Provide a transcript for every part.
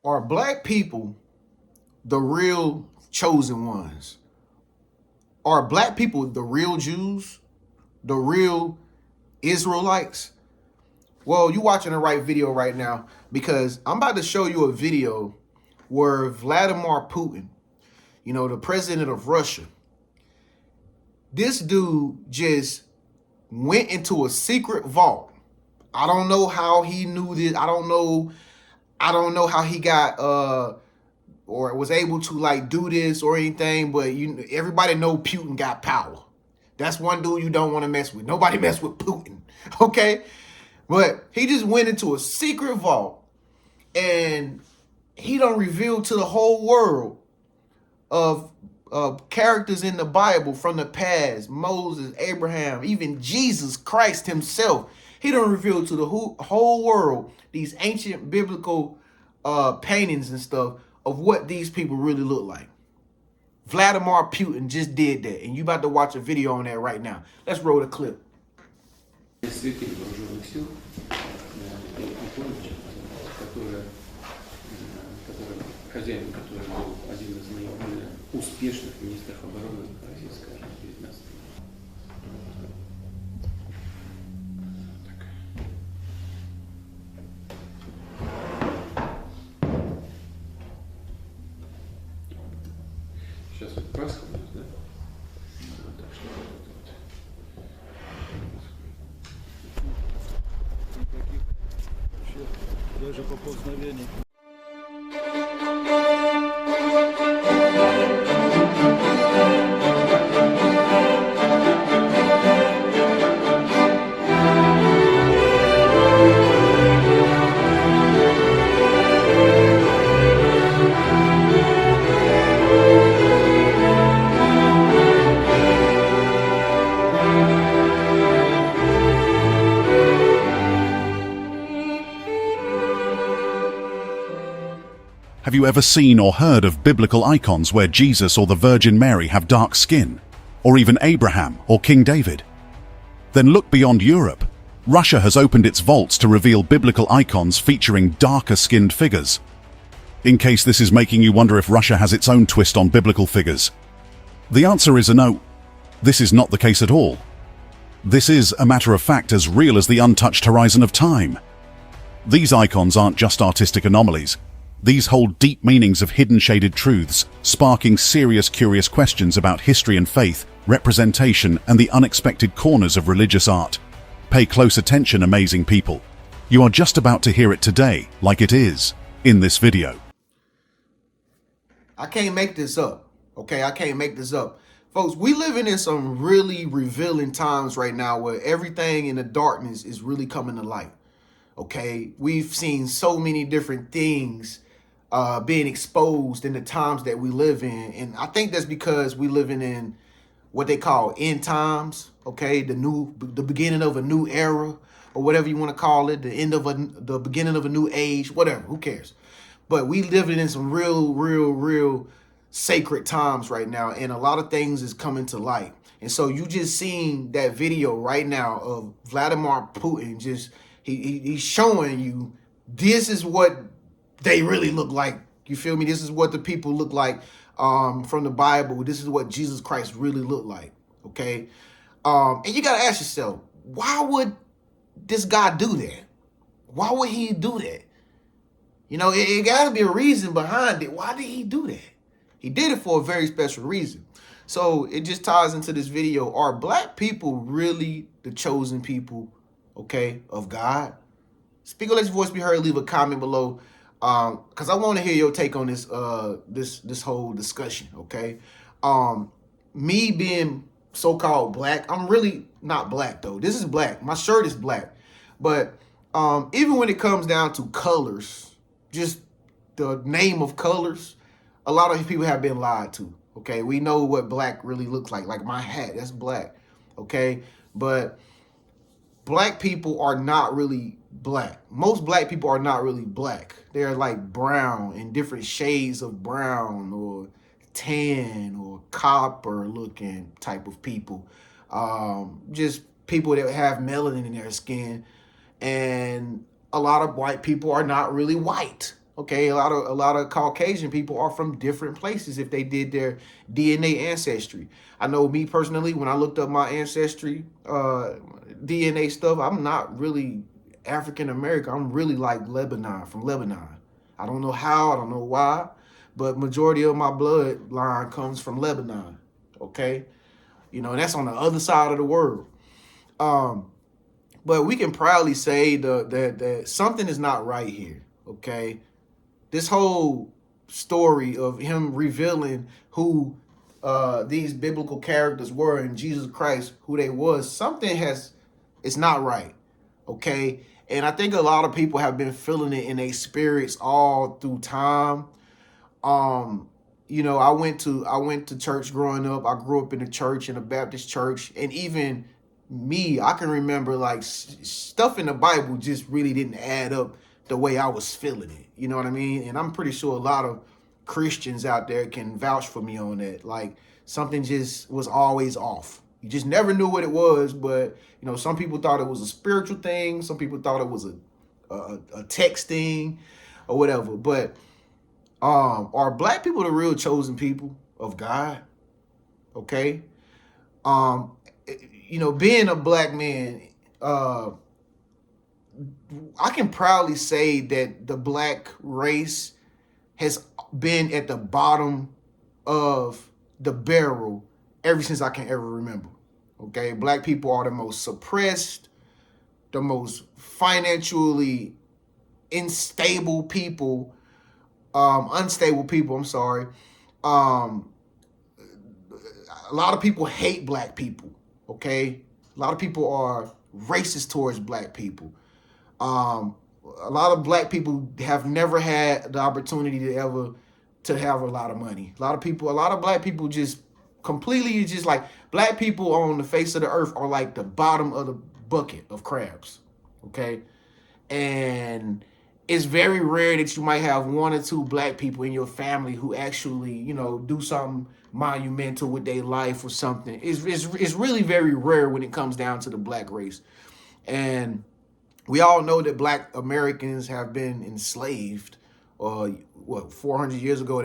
Are black people the real chosen ones? Are black people the real Jews? The real Israelites? Well, you watching the right video right now because I'm about to show you a video where Vladimir Putin, the president of Russia, this dude just went into a secret vault. I don't know how he knew this. I don't know how he got or was able to like do this or anything, but everybody know Putin got power. That's one dude you don't want to mess with. Nobody mess with Putin. Okay? But he just went into a secret vault and he done revealed to the whole world of characters in the Bible from the past, Moses, Abraham, even Jesus Christ himself. He done revealed to the whole world these ancient biblical paintings and stuff of what these people really look like. Vladimir Putin just did that, and you about to watch a video on that right now. Let's roll the clip. Хозяин, который был один из наиболее успешных министров обороны российской армии 19 Сейчас вот просходит, да? Вот так что вот. Даже поползновений. Have you ever seen or heard of biblical icons where Jesus or the Virgin Mary have dark skin? Or even Abraham or King David? Then look beyond Europe. Russia has opened its vaults to reveal biblical icons featuring darker-skinned figures. In case this is making you wonder if Russia has its own twist on biblical figures. The answer is a no. This is not the case at all. This is, a matter of fact, as real as the untouched horizon of time. These icons aren't just artistic anomalies. These hold deep meanings of hidden shaded truths, sparking serious curious questions about history and faith, representation, and the unexpected corners of religious art. Pay close attention, amazing people. You are just about to hear it today, like it is, in this video. I can't make this up, okay? I can't make this up. Folks, we living in some really revealing times right now where everything in the darkness is really coming to light, okay? We've seen so many different things being exposed in the times that we live in. And I think that's because we living in what they call end times, okay? The beginning of a new era, or whatever you want to call it, the beginning of a new age, whatever, who cares? But we living in some real sacred times right now, and a lot of things is coming to light. And so you just seen that video right now of Vladimir Putin. Just he's showing you this is what they really look like. You feel me? This is what the people look like from the Bible. This is what Jesus Christ really looked like. Okay. And you got to ask yourself, why would this guy do that? Why would he do that? It got to be a reason behind it. Why did he do that? He did it for a very special reason. So it just ties into this video. Are black people really the chosen people, okay, of God? Speak or let your voice be heard. Leave a comment below, because I want to hear your take on this this whole discussion, okay? Me being so-called black, I'm really not black, though. This is black. My shirt is black. But even when it comes down to colors, just the name of colors, a lot of people have been lied to, okay? We know what black really looks like. Like my hat, that's black, okay? But black people are not really black. Most black people are not really black. They're like brown, in different shades of brown or tan or copper looking type of people. Just people that have melanin in their skin. And a lot of white people are not really white, Okay, a lot of Caucasian people are from different places if they did their DNA ancestry. I know me personally, when I looked up my ancestry DNA stuff, I'm not really African American. I'm really like Lebanon, from Lebanon. I don't know how, I don't know why, but majority of my bloodline comes from Lebanon. Okay, that's on the other side of the world. Um, but we can proudly say that something is not right here. Okay, this whole story of him revealing who these biblical characters were in Jesus Christ, who they was, it's not right. Okay. And I think a lot of people have been feeling it in their spirits all through time. Um, I went to church growing up. I grew up in a church, in a Baptist church, and even me, I can remember like stuff in the Bible just really didn't add up the way I was feeling it. You know what I mean? And I'm pretty sure a lot of Christians out there can vouch for me on that. Like something just was always off. You just never knew what it was, but some people thought it was a spiritual thing. Some people thought it was a text thing or whatever. But are black people the real chosen people of God? Okay. Um, being a black man, I can proudly say that the black race has been at the bottom of the barrel ever since I can ever remember. Okay, black people are the most suppressed, the most financially unstable people. I'm sorry. Um, a lot of people hate black people. Okay, a lot of people are racist towards black people. Um, a lot of black people have never had the opportunity to have a lot of money. A lot of black people just completely just like black people on the face of the earth are like the bottom of the bucket of crabs. Okay. And it's very rare that you might have one or two black people in your family who actually, do something monumental with their life or something. It's really very rare when it comes down to the black race. And we all know that black Americans have been enslaved. 400 years ago,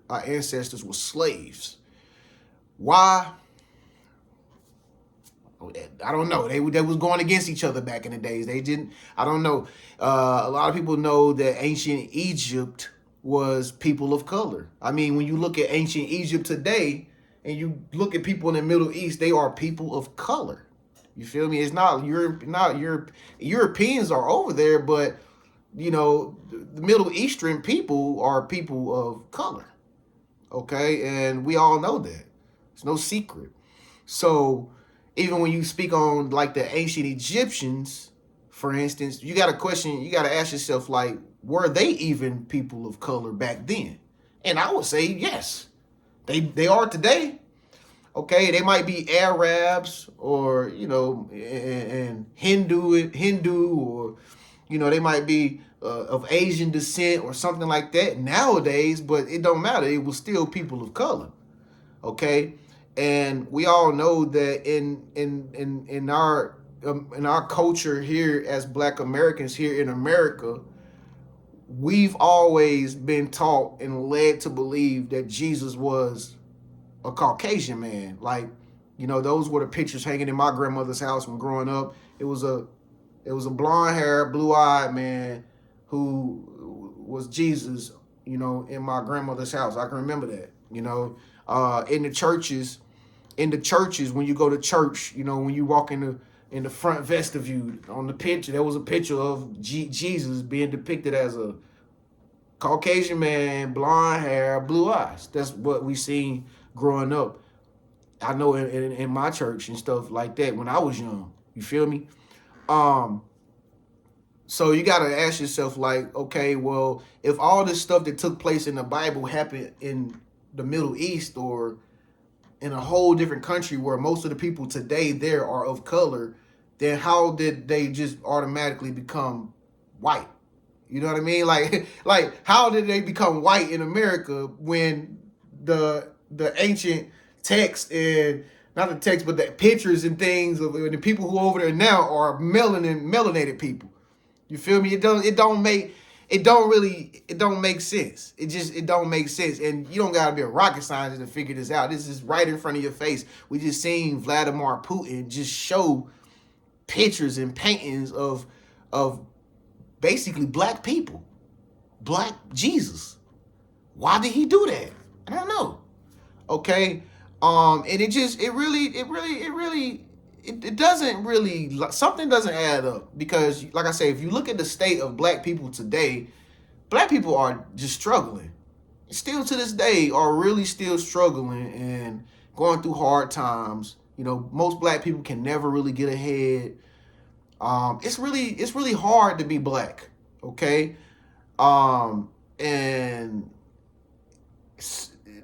our ancestors were slaves. Why? I don't know. They was going against each other back in the days. They didn't. I don't know. A lot of people know that ancient Egypt was people of color. I mean, when you look at ancient Egypt today, and you look at people in the Middle East, they are people of color. You feel me? It's not Europeans are over there, but the Middle Eastern people are people of color. Okay, and we all know that. It's no secret. So even when you speak on like the ancient Egyptians, for instance, you got to ask yourself, like, were they even people of color back then? And I would say yes. They are today. Okay, they might be Arabs or and Hindu, or they might be of Asian descent or something like that nowadays, but it don't matter. It was still people of color. Okay, and we all know that in our culture here as Black Americans here in America, we've always been taught and led to believe that Jesus was a Caucasian man. Like, those were the pictures hanging in my grandmother's house when growing up. It was a blonde hair, blue-eyed man who was Jesus, in my grandmother's house. I can remember that. In the churches, when you go to church, when you walk in the front vestibule, on the picture, there was a picture of Jesus being depicted as a Caucasian man, blonde hair, blue eyes. That's what we seen growing up. I know in my church and stuff like that when I was young. You feel me? So you got to ask yourself, like, okay, well, if all this stuff that took place in the Bible happened in the Middle East or in a whole different country where most of the people today there are of color, then how did they just automatically become white? You know what I mean? Like how did they become white in America when the ancient text, and not the text, but the pictures and things of the people who over there now are melanated people? You feel me? It don't make it don't make sense. It don't make sense. And you don't gotta be a rocket scientist to figure this out. This is right in front of your face. We just seen Vladimir Putin just show pictures and paintings of basically black people, black Jesus. Why did he do that? I don't know. Okay. And it doesn't really, something doesn't add up, because like I say, if you look at the state of black people today, black people are just struggling. Still to this day are really still struggling and going through hard times. You know, most black people can never really get ahead. It's really hard to be black. Okay. And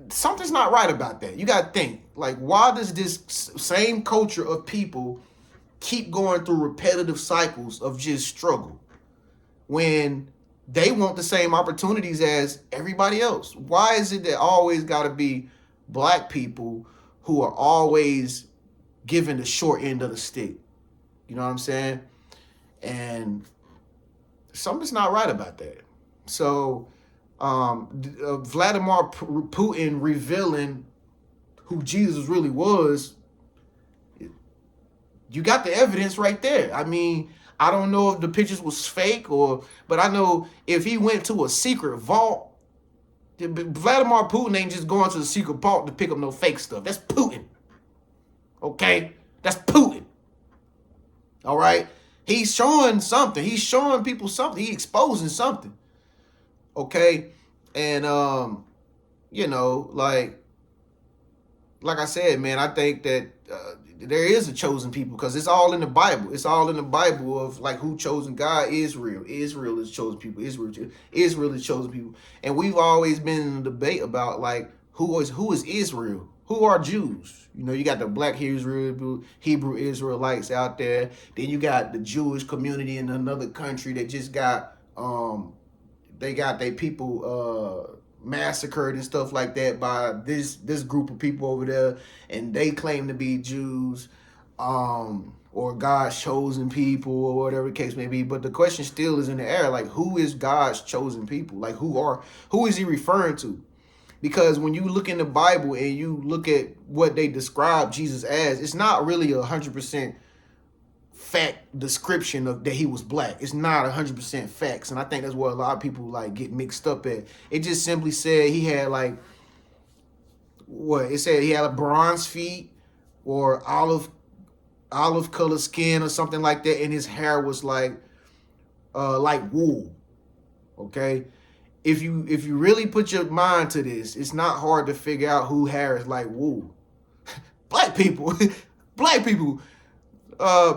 something's not right about that. You got to think, like, why does this same culture of people keep going through repetitive cycles of just struggle when they want the same opportunities as everybody else? Why is it that always got to be black people who are always given the short end of the stick? You know what I'm saying? And something's not right about that. So Vladimir Putin revealing who Jesus really was, you got the evidence right there. I mean, I don't know if the pictures was fake but I know if he went to a secret vault, Vladimir Putin ain't just going to the secret vault to pick up no fake stuff. That's Putin. Okay? That's Putin. All right? He's showing something. He's showing people something. He's exposing something. Okay? And, you know, like I said, man, I think that there is a chosen people, because it's all in the Bible. It's all in the Bible of like who chosen God. Israel. Israel is chosen people. Israel is chosen people. And we've always been in a debate about like who is Israel? Who are Jews? You know, you got the black Hebrew Israelites out there. Then you got the Jewish community in another country that just got they got their people massacred and stuff like that by this group of people over there, and they claim to be Jews, or God's chosen people, or whatever the case may be. But the question still is in the air, like, who is God's chosen people? Like, who is he referring to? Because when you look in the Bible and you look at what they describe Jesus as, it's not really 100% fact description of that he was black. It's not 100% facts, and I think that's where a lot of people like get mixed up at. It just simply said he had like it said he had a bronze feet or olive colored skin or something like that, and his hair was like wool. Okay, if you really put your mind to this, it's not hard to figure out who hair is like wool. Black people.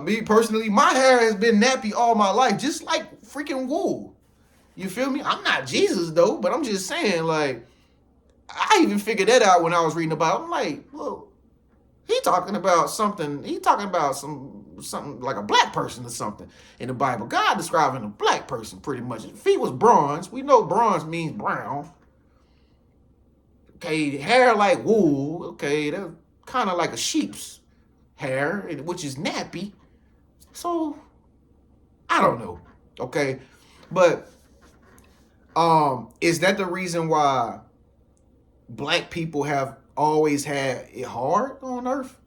Me personally, my hair has been nappy all my life, just like freaking wool. You feel me? I'm not Jesus though, but I'm just saying, like, I even figured that out when I was reading about it. I'm like, well, he talking about something. He talking about something like a black person or something in the Bible. God describing a black person pretty much. If he was bronze, we know bronze means brown. Okay, hair like wool. Okay, that's kind of like a sheep's hair, which is nappy. So I don't know. Okay, but is that the reason why black people have always had it hard on earth?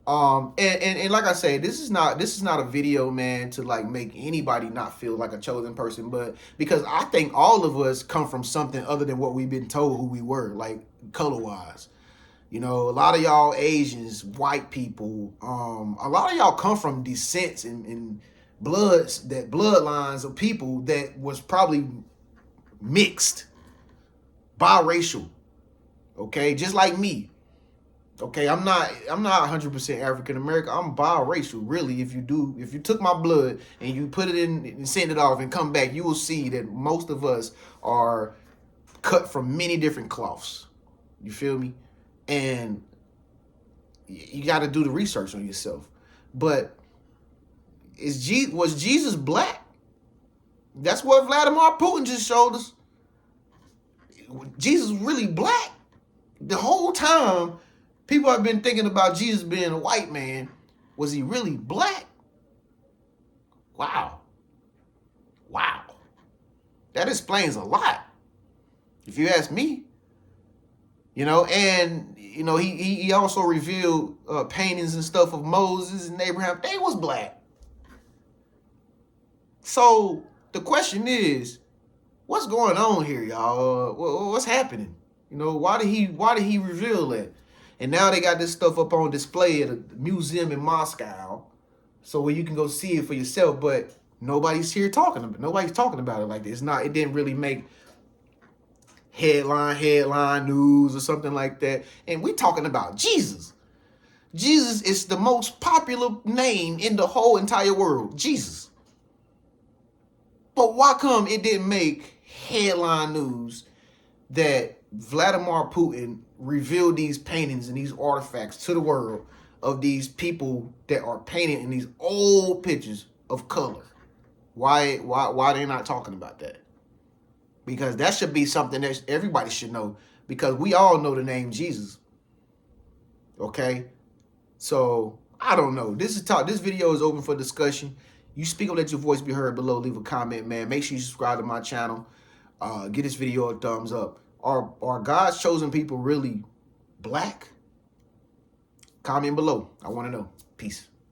And like I say, this is not a video, man, to like make anybody not feel like a chosen person, but because I think all of us come from something other than what we've been told who we were, like color wise. You know, a lot of y'all Asians, white people, a lot of y'all come from descents and bloodlines of people that was probably mixed, biracial. Okay, just like me. Okay, I'm not 100% African American. I'm biracial. Really, if you took my blood and you put it in and send it off and come back, you will see that most of us are cut from many different cloths. You feel me? And you got to do the research on yourself. But was Jesus black? That's what Vladimir Putin just showed us. Jesus was really black. The whole time, people have been thinking about Jesus being a white man. Was he really black? Wow. That explains a lot, if you ask me. You know, and you know, he also revealed paintings and stuff of Moses and Abraham. They was black. So the question is, what's going on here, y'all? What's happening? You know, why did he reveal that? And now they got this stuff up on display at a museum in Moscow, so where you can go see it for yourself. But nobody's here talking about it. Nobody's talking about it like this. It didn't really make headline news or something like that. And we talking about Jesus. Jesus is the most popular name in the whole entire world. Jesus. But why come it didn't make headline news that Vladimir Putin revealed these paintings and these artifacts to the world of these people that are painted in these old pictures of color? Why they not talking about that? Because that should be something that everybody should know, because we all know the name Jesus. Okay? So, I don't know. This video is open for discussion. You speak up, let your voice be heard below. Leave a comment, man. Make sure you subscribe to my channel. Give this video a thumbs up. Are God's chosen people really black? Comment below. I want to know. Peace.